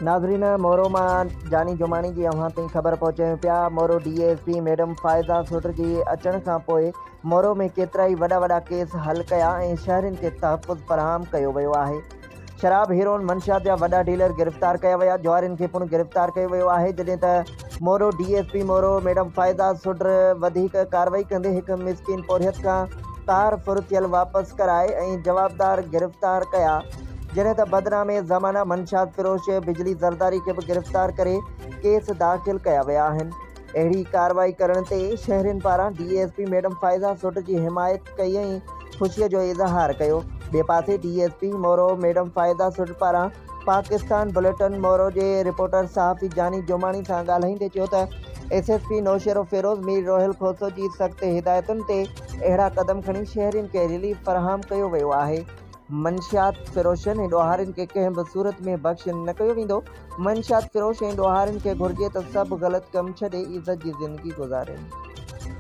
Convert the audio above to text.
नाज़रीन, मोरो मां जानी जुमानी जी अव्हां ताईं ख़बर पहुचायूं पिया। मोरो DSP मैडम फ़ाइज़ा सुटर जी अचण खां पोइ मोरो में केतिरा ई वॾा केस हल कया ऐं शहरियुनि खे तहफ़ुज़ फ़राहम कयो वियो आहे। शराब हेरोन मंशियात जा वॾा डीलर गिरफ़्तार कया विया। जवारियुनि खे पिणु गिरफ़्तार कयो वियो आहे, जॾहिं त मोरो DSP मोरो मैडम फ़ाइज़ा सुटर वधीक कार्रवाई कंदे हिकु मिसकिन पोरियत खां कार फुर्तियल वापसि कराए ऐं जवाबदार गिरफ़्तार कया, जॾहिं त बदनामे ज़माना मंशियात फ़िरोश बिजली ज़रदारी खे बि गिरफ़्तार करे केस दाख़िल कया विया आहिनि। अहिड़ी कार्रवाई करण ते शहरियुनि पारां DSP मैडम फ़ाइज़ा सुटर जी हिमायत कई ऐं ख़ुशीअ जो इज़हार कयो। ॿिए पासे DSP मोरो मैडम फ़ाइज़ा सुटर पारां पाकिस्तान बुलेटिन मोरो जे रिपोर्टर सहाफ़ी जानी जोमाणी सां ॻाल्हाईंदे चयो त SSP नौशेरो फ़िरोज़ मीर रोहिल खोसो जी सख़्त हिदायतुनि ते अहिड़ा क़दम खणी शहरियुनि खे रिलीफ फ़राहम कयो वियो आहे। मंशियात फ़िरोशनि ऐं ॾोहारियुनि खे कंहिं बि सूरत में बख़्श न कयो वेंदो। मंशियात फ़िरोश ऐं ॾोहारियुनि खे घुरिजे त सभु ग़लति कम छॾे इज़त जी ज़िंदगी गुज़ारनि।